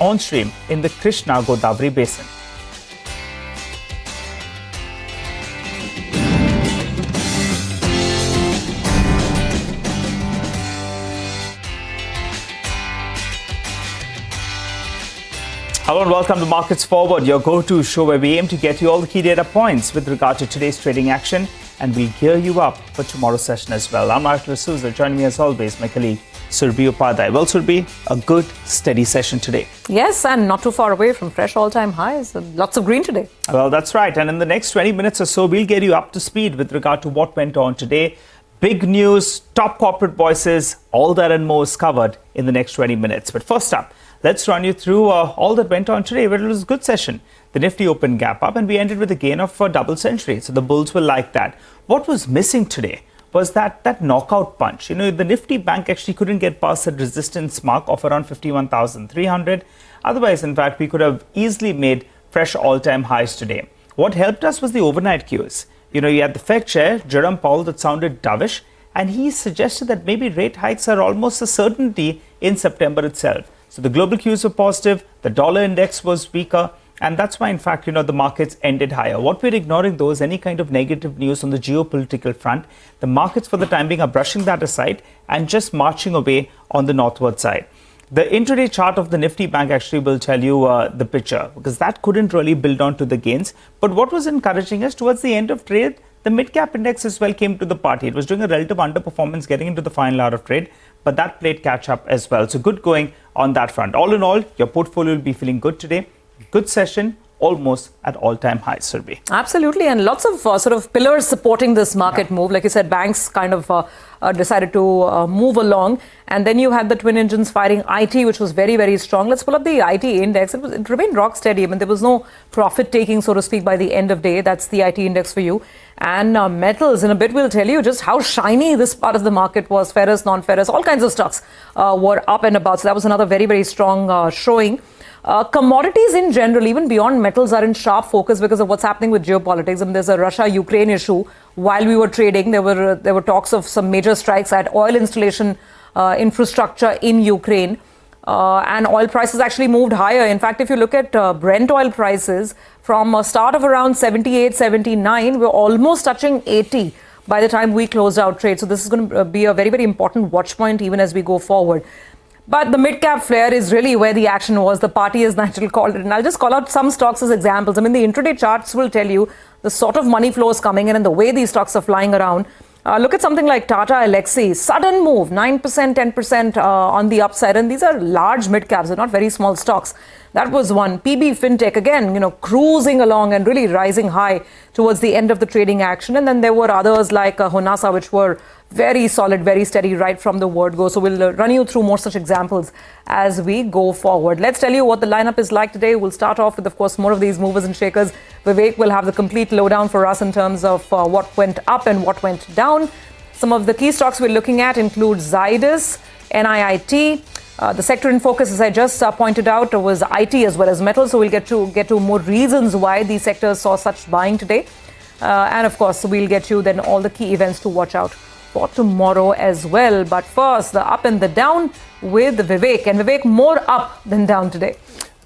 on stream in the Krishna-Godavari basin. Hello and welcome to Markets Forward, your go-to show where we aim to get you all the key data points with regard to today's trading action, and we'll gear you up for tomorrow's session as well. I'm Michael D'Souza, joining me as always, my colleague Surabhi Upadhyay. Well, Surabhi, a good, steady session today. Yes, and not too far away from fresh all-time highs. Lots of green today. Well, that's right. And in the next 20 minutes or so, we'll get you up to speed with regard to what went on today. Big news, top corporate voices, all that and more is covered in the next 20 minutes. But first up, let's run you through all that went on today. But it was a good session. The Nifty opened gap up and we ended with a gain of a double century. So the bulls were like that. What was missing today was that knockout punch. You know, the Nifty bank actually couldn't get past that resistance mark of around 51,300. Otherwise, in fact, we could have easily made fresh all-time highs today. What helped us was the overnight cues. You know, you had the Fed chair, Jerome Powell, that sounded dovish, and he suggested that maybe rate hikes are almost a certainty in September itself. So the global cues were positive, the dollar index was weaker, and that's why, in fact, you know, the markets ended higher. What we're ignoring, though, is any kind of negative news on the geopolitical front. The markets, for the time being, are brushing that aside and just marching away on the northward side. The intraday chart of the Nifty bank actually will tell you the picture, because that couldn't really build on to the gains. But what was encouraging is towards the end of trade, the mid-cap index as well came to the party. It was doing a relative underperformance getting into the final hour of trade, but that played catch up as well. So good going on that front. All in all, your portfolio will be feeling good today. Good session, almost at all-time highs, Surabhi. Absolutely, and lots of sort of pillars supporting this market move. Like you said, banks kind of decided to move along. And then you had the twin engines firing IT, which was very, very strong. Let's pull up the IT index. It remained rock steady. I mean, there was no profit taking, so to speak, by the end of day. That's the IT index for you. And metals, in a bit, we'll tell you just how shiny this part of the market was. Ferrous, non-ferrous, all kinds of stocks were up and about. So that was another very, very strong showing. Commodities in general, even beyond metals, are in sharp focus because of what's happening with geopolitics. I mean, there's a Russia-Ukraine issue. While we were trading, there were talks of some major strikes at oil installation infrastructure in Ukraine. And oil prices actually moved higher. In fact, if you look at Brent oil prices, from a start of around 78, 79, we're almost touching 80 by the time we closed out trade. So this is going to be a very, very important watch point even as we go forward. But the mid-cap flare is really where the action was. The party, as Nigel called it. And I'll just call out some stocks as examples. I mean, the intraday charts will tell you the sort of money flows coming in and the way these stocks are flying around. Look at something like Tata Elxsi. Sudden move, 9%, 10% on the upside. And these are large mid-caps. They're not very small stocks. That was one. PB Fintech, again, you know, cruising along and really rising high towards the end of the trading action. And then there were others like Honasa, which were very solid, very steady right from the word go. So we'll run you through more such examples as we go forward. Let's tell you what the lineup is like today. We'll start off with, of course, more of these movers and shakers. Vivek will have the complete lowdown for us in terms of what went up and what went down. Some of the key stocks we're looking at include Zydus, NIIT. The sector in focus, as I just pointed out, was IT as well as metal. So we'll get to more reasons why these sectors saw such buying today. And of course, we'll get you then all the key events to watch out for tomorrow as well. But first, the up and the down with Vivek. And Vivek, more up than down today.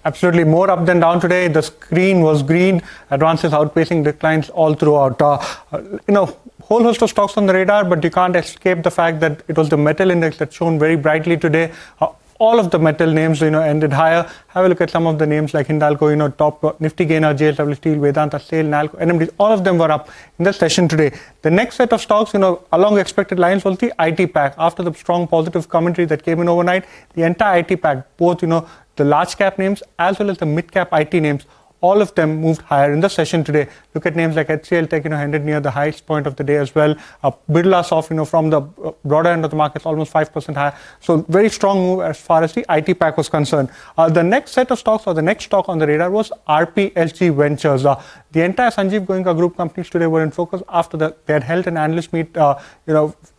Absolutely, more up than down today. The screen was green, advances outpacing declines all throughout. Whole host of stocks on the radar, but you can't escape the fact that it was the metal index that shone very brightly today. All of the metal names, ended higher. Have a look at some of the names like Hindalco, top Nifty gainer, JSW Steel, Vedanta, SAIL, NALCO, NMD. All of them were up in the session today. The next set of stocks, along expected lines was the IT pack. After the strong positive commentary that came in overnight, the entire IT pack, both, the large cap names as well as the mid cap IT names, all of them moved higher in the session today. Look at names like HCL Tech, ended near the highest point of the day as well. Birla Soft, from the broader end of the market, almost 5% higher. So very strong move as far as the IT pack was concerned. The next set of stocks, or the next stock on the radar, was RPSG Ventures. The entire Sanjeev Goenka group companies today were in focus after they had held an analyst meet,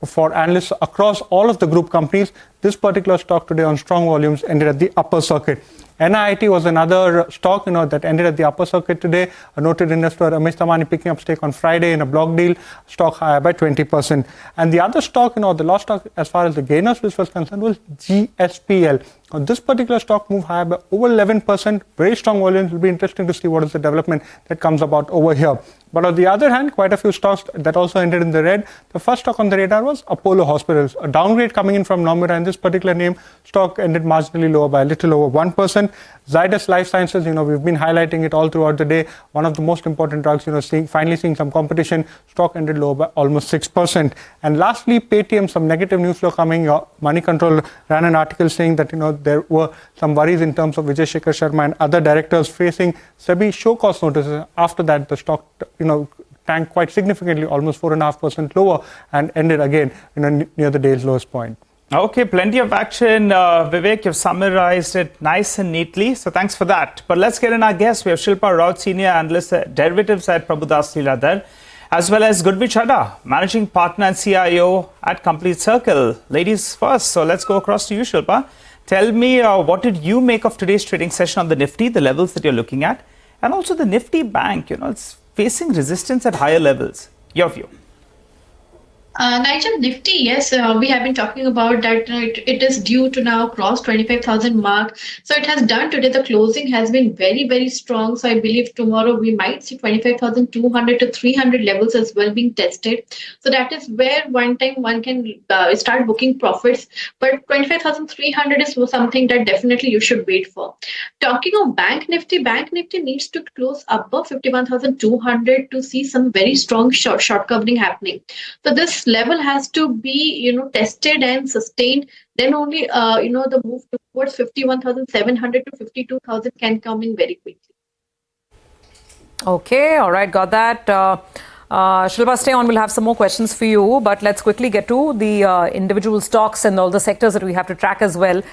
for analysts across all of the group companies. This particular stock today on strong volumes ended at the upper circuit. NIIT was another stock, that ended at the upper circuit today. A noted investor, Amish Tamani, picking up stake on Friday in a block deal, stock higher by 20%. And the other stock, the last stock as far as the gainers list was concerned was GSPL. Now, this particular stock moved higher by over 11%, very strong volumes. It will be interesting to see what is the development that comes about over here. But on the other hand, quite a few stocks that also ended in the red. The first stock on the radar was Apollo Hospitals, a downgrade coming in from Nomura, and this particular name stock ended marginally lower by a little over 1%. Zydus Life Sciences, we've been highlighting it all throughout the day. One of the most important drugs, finally seeing some competition. Stock ended lower by almost 6%. And lastly, Paytm, some negative news flow coming. Money Control ran an article saying that, there were some worries in terms of Vijay Shekhar Sharma and other directors facing SEBI show cause notices. After that, the stock, tanked quite significantly, almost 4.5% lower, and ended again, near the day's lowest point. Okay, plenty of action. Vivek, you've summarized it nice and neatly, so thanks for that. But let's get in our guests. We have Shilpa, Rout, Senior Analyst at Derivatives at Prabhudas Lilladher, as well as Gurmeet Chadha, Managing Partner and CIO at Complete Circle. Ladies first, so let's go across to you, Shilpa. Tell me, what did you make of today's trading session on the Nifty, the levels that you're looking at, and also the Nifty Bank, it's facing resistance at higher levels. Your view? Nigel, Nifty, yes, we have been talking about that it is due to now cross 25,000 mark. So it has done today. The closing has been very, very strong. So I believe tomorrow we might see 25,200 to 300 levels as well being tested. So that is where one can start booking profits. But 25,300 is something that definitely you should wait for. Talking of Bank Nifty needs to close above 51,200 to see some very strong short covering happening. So this level has to be tested and sustained, then only the move towards 51,700 to 52,000 can come in very quickly. Okay, all right, got that. Shilpa, stay on. We'll have some more questions for you, but let's quickly get to the individual stocks and all the sectors that we have to track as well.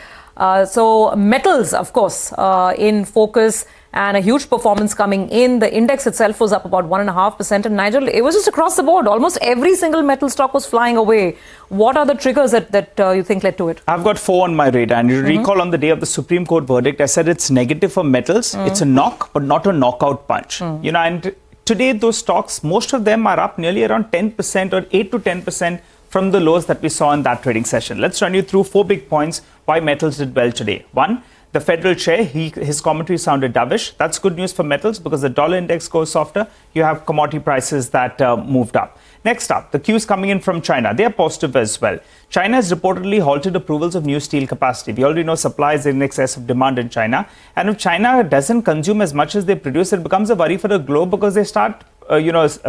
So metals, of course, in focus, and a huge performance coming in. The index itself was up about 1.5%. And Nigel, it was just across the board. Almost every single metal stock was flying away. What are the triggers that you think led to it? I've got 4 on my radar. And you recall on the day of the Supreme Court verdict, I said it's negative for metals. It's a knock, but not a knockout punch. And today those stocks, most of them are up nearly around 10% or 8 to 10% from the lows that we saw in that trading session. Let's run you through 4 big points why metals did well today. 1, the Federal chair, his commentary sounded dovish. That's good news for metals because the dollar index goes softer. You have commodity prices that moved up. Next up, the cues coming in from China. They are positive as well. China has reportedly halted approvals of new steel capacity. We already know supply is in excess of demand in China. And if China doesn't consume as much as they produce, it becomes a worry for the globe because they start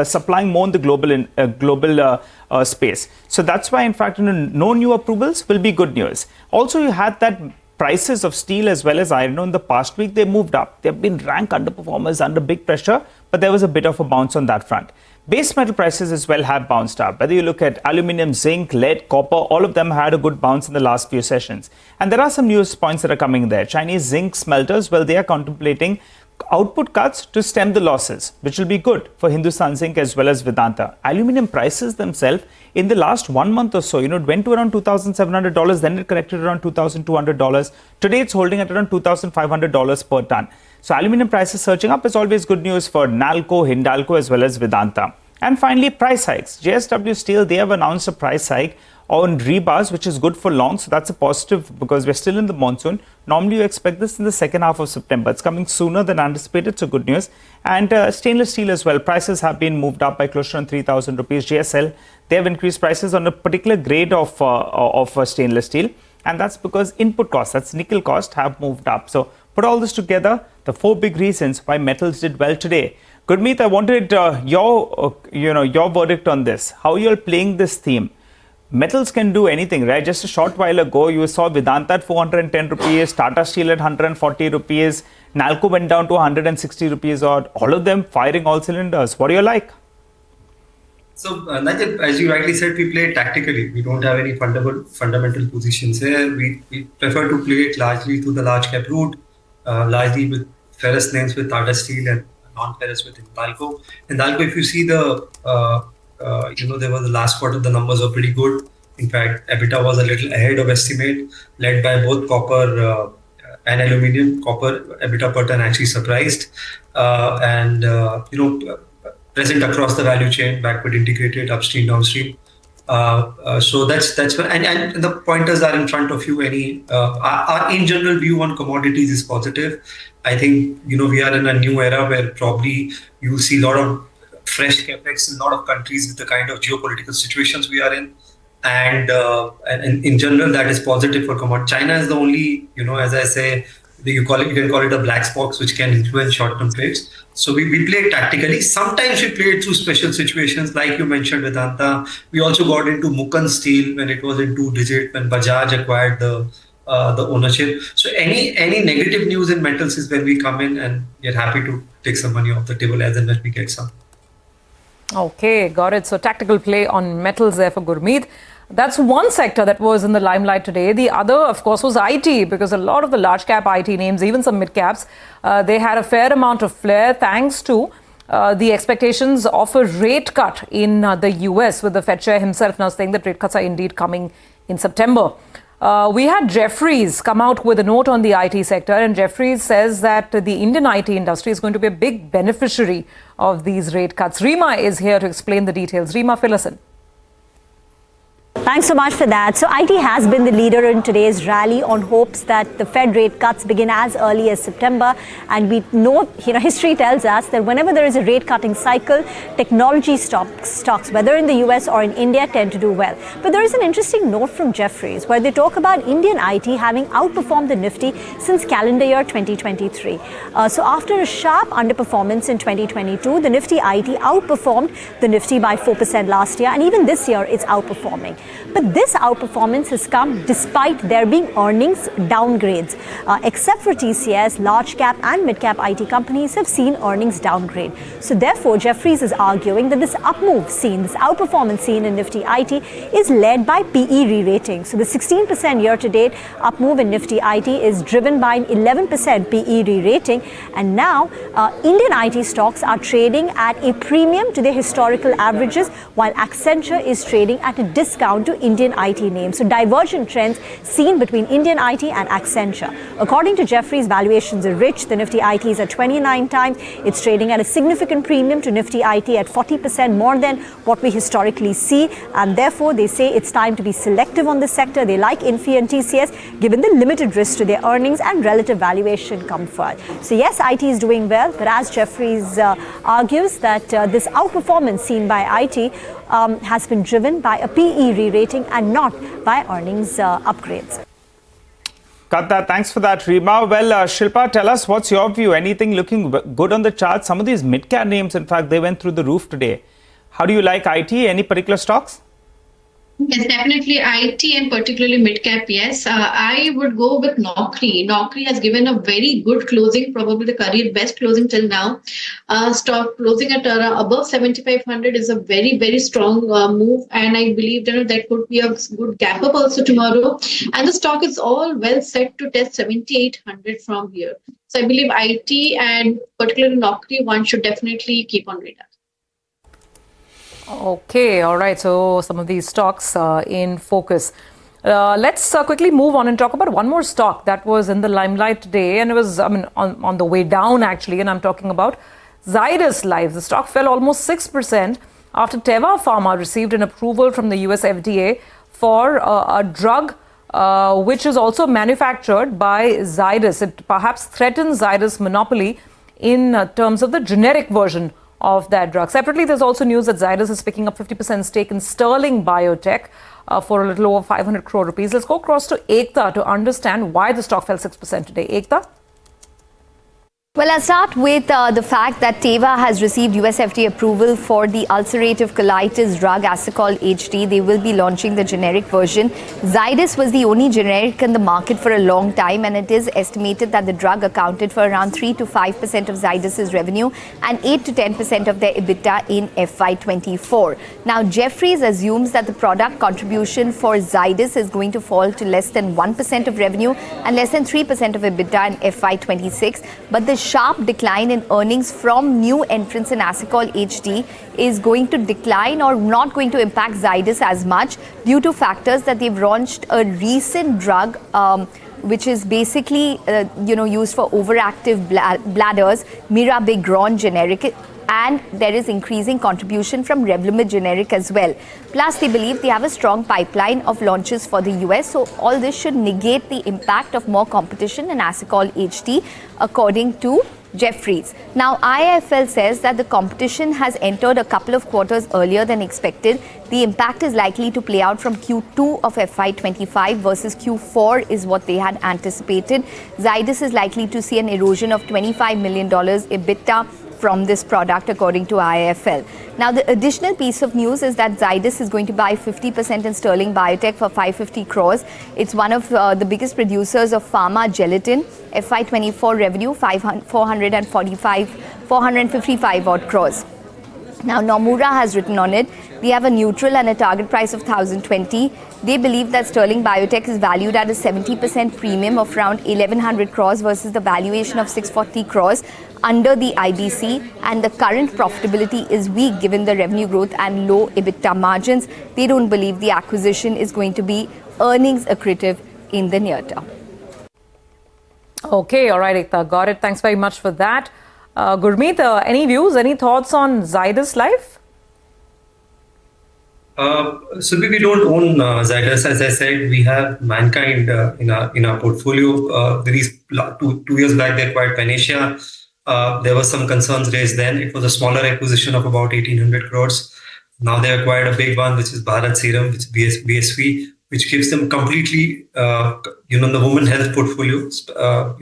supplying more in the global space. So that's why, in fact, no new approvals will be good news. Also, you had that prices of steel as well as iron ore in the past week, they moved up. They've been rank underperformers under big pressure, but there was a bit of a bounce on that front. Base metal prices as well have bounced up. Whether you look at aluminium, zinc, lead, copper, all of them had a good bounce in the last few sessions. And there are some news points that are coming there. Chinese zinc smelters, well, they are contemplating output cuts to stem the losses, which will be good for Hindustan Zinc as well as Vedanta. Aluminium prices themselves in the last 1 month or so, it went to around $2,700, then it corrected around $2,200. Today it's holding at around $2,500 per ton. So aluminium prices surging up is always good news for Nalco, Hindalco as well as Vedanta. And finally, price hikes. JSW Steel, they have announced a price hike on rebars, which is good for long. So that's a positive because we're still in the monsoon. Normally you expect this in the second half of September. It's coming sooner than anticipated, so good news. And stainless steel as well. Prices have been moved up by close to 3,000 rupees. JSL, they have increased prices on a particular grade of stainless steel. And that's because input costs, that's nickel cost, have moved up. So put all this together, the 4 big reasons why metals did well today. Gurmeet, I wanted your verdict on this. How you're playing this theme. Metals can do anything, right? Just a short while ago, you saw Vedanta at 410 rupees, Tata Steel at 140 rupees, Nalco went down to 160 rupees odd. All of them firing all cylinders. What do you like? So, Nigel, as you rightly said, we play tactically. We don't have any fundamental positions here. We prefer to play it largely through the large cap route, largely with ferrous names with Tata Steel and non-ferrous with Hindalco. Hindalco, if you see there was the last quarter, the numbers were pretty good. In fact, EBITDA was a little ahead of estimate, led by both copper and aluminium. Copper EBITDA per ton actually surprised, present across the value chain, backward integrated, upstream, downstream. So that's and the pointers are in front of you. Our in general view on commodities is positive. I think we are in a new era where probably you see a lot of fresh capex in a lot of countries with the kind of geopolitical situations we are in, and in general that is positive for commodities. China is the only as I say, you can call it a black box which can influence short-term trades. So we play tactically. Sometimes we play it through special situations, like you mentioned, Vedanta. We also got into Mukan Steel when it was in 2-digit, when Bajaj acquired the ownership. So any negative news in metals is when we come in, and we're happy to take some money off the table as and when we get some. Okay, got it. So tactical play on metals there for Gurmeet. That's one sector that was in the limelight today. The other, of course, was IT, because a lot of the large cap IT names, even some mid caps, they had a fair amount of flair thanks to the expectations of a rate cut in the US, with the Fed chair himself now saying that rate cuts are indeed coming in September. We had Jefferies come out with a note on the IT sector, and Jefferies says that the Indian IT industry is going to be a big beneficiary of these rate cuts. Rima is here to explain the details. Rima, fill us in. Thanks so much for that. So IT has been the leader in today's rally on hopes that the Fed rate cuts begin as early as September. And we know, history tells us that whenever there is a rate cutting cycle, technology stocks, whether in the US or in India, tend to do well. But there is an interesting note from Jefferies where they talk about Indian IT having outperformed the Nifty since calendar year 2023. So after a sharp underperformance in 2022, the Nifty IT outperformed the Nifty by 4% last year. And even this year, it's outperforming. But this outperformance has come despite there being earnings downgrades. Except for TCS, large cap and mid cap IT companies have seen earnings downgrade. So therefore, Jefferies is arguing that this outperformance seen in Nifty IT is led by PE re-rating. So the 16% year-to-date up move in Nifty IT is driven by an 11% PE re-rating. And now, Indian IT stocks are trading at a premium to their historical averages, while Accenture is trading at a discount to Indian IT names. So divergent trends seen between Indian IT and Accenture. According to Jefferies, valuations are rich. The Nifty IT is at 29 times. It's trading at a significant premium to Nifty IT at 40% more than what we historically see. And therefore, they say it's time to be selective on this sector. They like Infi and TCS, given the limited risk to their earnings and relative valuation comfort. So yes, IT is doing well, but as Jefferies argues that this outperformance seen by IT has been driven by a PE re-rating and not by earnings upgrades. Got that. Thanks for that, Rima. Well, Shilpa, tell us, what's your view? Anything looking good on the chart? Some of these mid-cap names, in fact, they went through the roof today. How do you like IT? Any particular stocks? Yes, definitely IT and particularly mid-cap, yes. I would go with Naukri. Naukri has given a very good closing, probably the career best closing till now. Stock closing at above 7,500 is a very, very strong move. And I believe that could be a good gap up also tomorrow. And the stock is all well set to test 7,800 from here. So I believe IT and particularly Naukri, one should definitely keep on radar. Okay, all right. So some of these stocks in focus. Let's quickly move on and talk about one more stock that was in the limelight today, and it was on the way down actually. And I'm talking about Zydus Life. The stock fell almost 6% after Teva Pharma received an approval from the US FDA for a drug which is also manufactured by Zydus. It perhaps threatens Zydus' monopoly in terms of the generic version of that drug. Separately, there's also news that Zydus is picking up 50% stake in Sterling Biotech for a little over 500 crore rupees. Let's go across to Ekta to understand why the stock fell 6% today. Ekta? Well, I'll start with the fact that Teva has received US FDA approval for the ulcerative colitis drug Asacol HD. They will be launching the generic version. Zydus was the only generic in the market for a long time, and it is estimated that the drug accounted for around 3 to 5% of Zydus' revenue and 8 to 10% of their EBITDA in FY24. Now, Jefferies assumes that the product contribution for Zydus is going to fall to less than 1% of revenue and less than 3% of EBITDA in FY26. But the sharp decline in earnings from new entrants in Asacol HD is going to decline or not going to impact Zydus as much due to factors that they've launched a recent drug which is basically used for overactive bladders, Mirabegron generic. and there is increasing contribution from Revlimid generic as well. Plus, they believe they have a strong pipeline of launches for the US, so all this should negate the impact of more competition in Asacol HD, according to Jeffries. Now, IIFL says that the competition has entered a couple of quarters earlier than expected. The impact is likely to play out from Q2 of FY25 versus Q4 is what they had anticipated. Zydus is likely to see an erosion of $25 million EBITDA from this product, according to IIFL. Now, the additional piece of news is that Zydus is going to buy 50% in Sterling Biotech for 550 crores. It's one of the biggest producers of pharma gelatin. FY24 revenue 455 odd crores. Now, Nomura has written on it. They have a neutral and a target price of 1,020. They believe that Sterling Biotech is valued at a 70% premium of around 1,100 crores versus the valuation of 640 crores under the IBC, and the current profitability is weak given the revenue growth and low EBITDA margins. They don't believe the acquisition is going to be earnings accretive in the near term. Okay, all right, Ekta, got it. Thanks very much for that. Gurmeet, any views, any thoughts on Zydus Life? So we don't own Zydus. As I said, we have Mankind in our portfolio. Two years back, they acquired Panacea. There were some concerns raised then. It was a smaller acquisition of about 1,800 crores. Now they acquired a big one, which is Bharat Serum, which is BSV, which gives them completely, the women health portfolio, a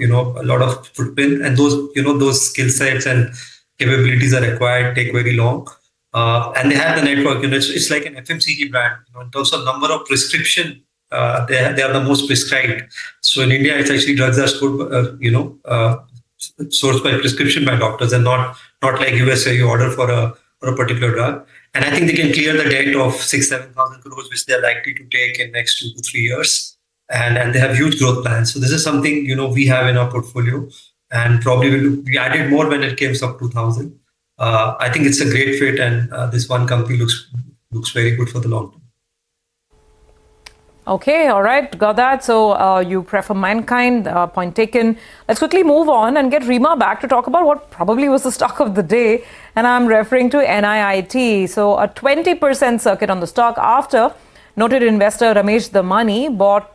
lot of footprint, and those skill sets and capabilities are required, take very long. And they have the network. It's like an FMCG brand. In terms of number of prescription, they are the most prescribed. So in India, it's actually drugs are sourced by prescription by doctors, and not like US where you order for a particular drug. And I think they can clear the debt of 6,000-7,000 crores, which they're likely to take in next 2 to 3 years. And they have huge growth plans. So this is something, we have in our portfolio, and probably we added more when it came up 2,000. I think it's a great fit, and this one company looks very good for the long term. Okay, all right, got that. So you prefer Mankind, point taken. Let's quickly move on and get Rima back to talk about what probably was the stock of the day. And I'm referring to NIIT. So a 20% circuit on the stock after noted investor Ramesh Damani bought,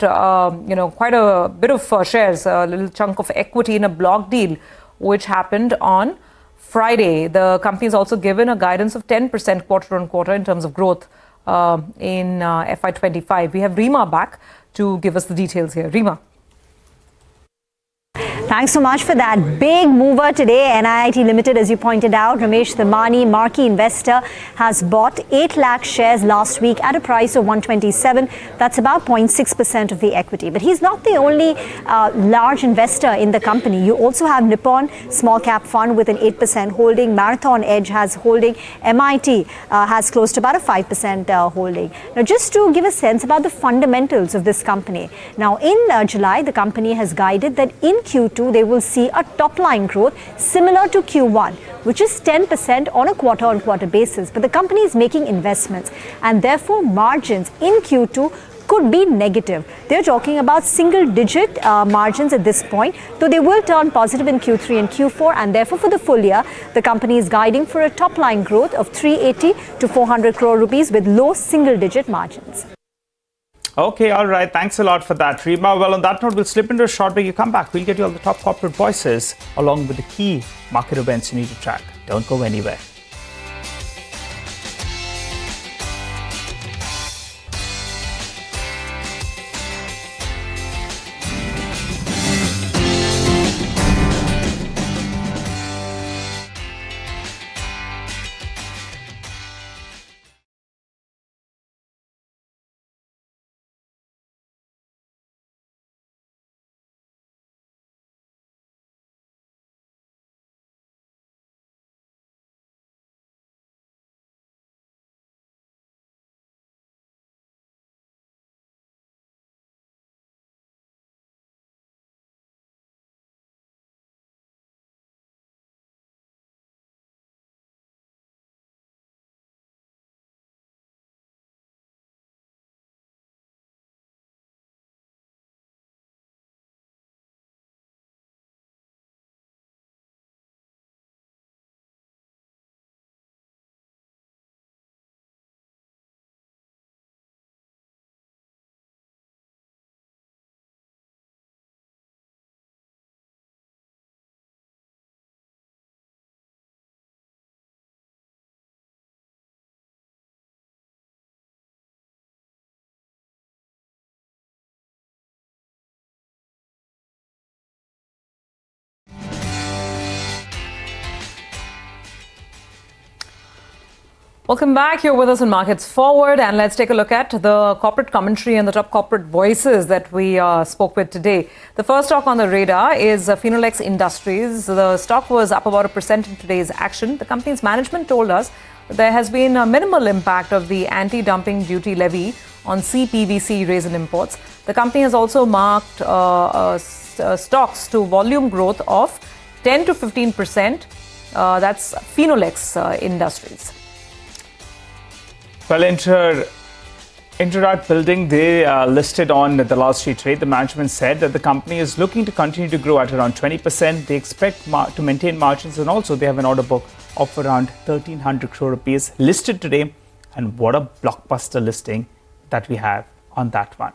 quite a bit of shares, a little chunk of equity in a block deal, which happened on Friday. The company has also given a guidance of 10% quarter on quarter in terms of growth in FY25. We have Rima back to give us the details here. Rima. Thanks so much for that. Big mover today. NIIT Limited, as you pointed out, Ramesh Damani, marquee investor, has bought 8 lakh shares last week at a price of 127. That's about 0.6% of the equity. But he's not the only large investor in the company. You also have Nippon Small Cap Fund with an 8% holding. Marathon Edge has holding. MIT has close to about a 5% holding. Now, just to give a sense about the fundamentals of this company. Now, in July, the company has guided that in Q2, they will see a top line growth similar to Q1, which is 10% on a quarter-on-quarter basis. But the company is making investments, and therefore margins in Q2 could be negative. They're talking about single-digit margins at this point, though they will turn positive in Q3 and Q4, and therefore for the full year, the company is guiding for a top-line growth of 380 to 400 crore rupees with low single-digit margins. Okay, all right. Thanks a lot for that, Rima. Well, on that note, we'll slip into a short break. You come back, we'll get you all the top corporate voices along with the key market events you need to track. Don't go anywhere. Welcome back. You're with us on Markets Forward, and let's take a look at the corporate commentary and the top corporate voices that we spoke with today. The first stock on the radar is Finolex Industries. The stock was up about 1% in today's action. The company's management told us that there has been a minimal impact of the anti-dumping duty levy on CPVC resin imports. The company has also marked stocks to volume growth of 10 to 15%. That's Finolex Industries. Well, Rout Building, they listed on the Wall Street trade. The management said that the company is looking to continue to grow at around 20%. They expect to maintain margins, and also they have an order book of around 1,300 crore rupees listed today. And what a blockbuster listing that we have on that one.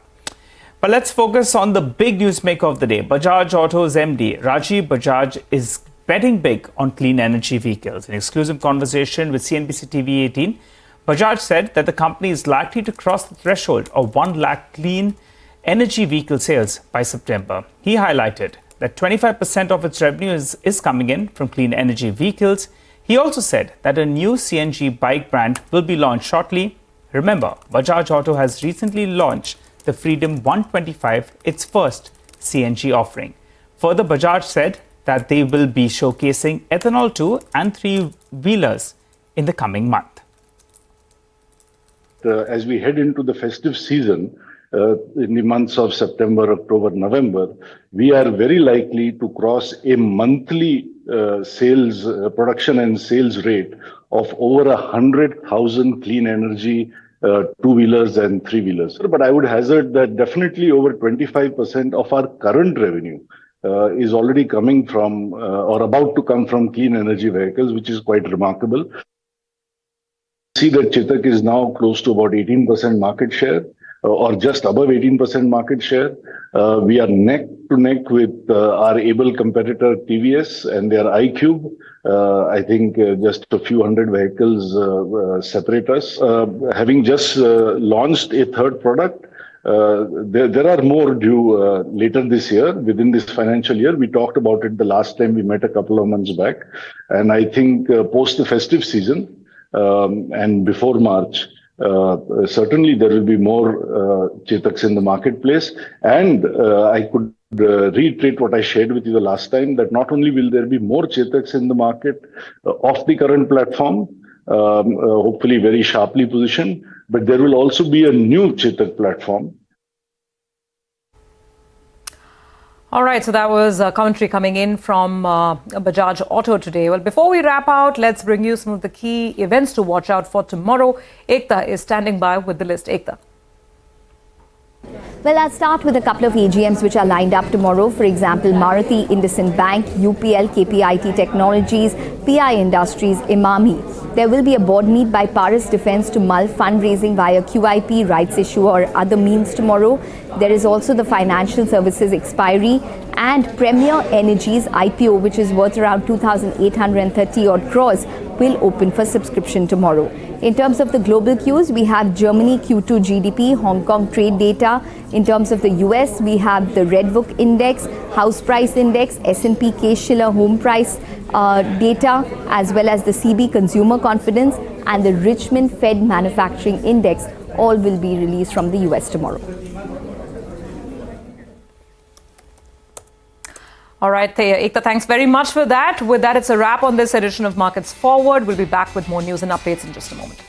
But let's focus on the big newsmaker of the day. Bajaj Auto's MD, Rajiv Bajaj, is betting big on clean energy vehicles. In an exclusive conversation with CNBC TV 18, Bajaj said that the company is likely to cross the threshold of 1 lakh clean energy vehicle sales by September. He highlighted that 25% of its revenue is coming in from clean energy vehicles. He also said that a new CNG bike brand will be launched shortly. Remember, Bajaj Auto has recently launched the Freedom 125, its first CNG offering. Further, Bajaj said that they will be showcasing ethanol 2 and 3-wheelers in the coming month. As we head into the festive season, in the months of September, October, November, we are very likely to cross a monthly sales production and sales rate of over 100,000 clean energy two-wheelers and three-wheelers. But I would hazard that definitely over 25% of our current revenue is already coming from or about to come from clean energy vehicles, which is quite remarkable. See that Chetak is now close to about 18% market share, or just above 18% market share. We are neck to neck with our able competitor TVS and their iQube. I think just a few hundred vehicles separate us. Having just launched a third product, there are more due later this year, within this financial year. We talked about it the last time we met a couple of months back. And I think post the festive season, and before March, certainly there will be more Chetaks in the marketplace. And I could reiterate what I shared with you the last time, that not only will there be more Chetaks in the market of the current platform, hopefully very sharply positioned, but there will also be a new Chetak platform. All right, so that was commentary coming in from Bajaj Auto today. Well, before we wrap out, let's bring you some of the key events to watch out for tomorrow. Ekta is standing by with the list. Ekta. Well, I'll start with a couple of AGMs which are lined up tomorrow. For example, Maruti IndusInd Bank, UPL, KPIT Technologies, PI Industries, Imami. There will be a board meet by Paris Defence to mull fundraising via QIP, rights issue or other means tomorrow. There is also the financial services expiry and Premier Energy's IPO, which is worth around 2,830 odd crores, will open for subscription tomorrow. In terms of the global cues, we have Germany Q2 GDP, Hong Kong trade data. In terms of the US, we have the Red Book Index, House Price Index, S&P Case-Shiller Home Price data, as well as the CB Consumer Confidence and the Richmond Fed Manufacturing Index. All will be released from the US tomorrow. All right, Ekta, thanks very much for that. With that, it's a wrap on this edition of Markets Forward. We'll be back with more news and updates in just a moment.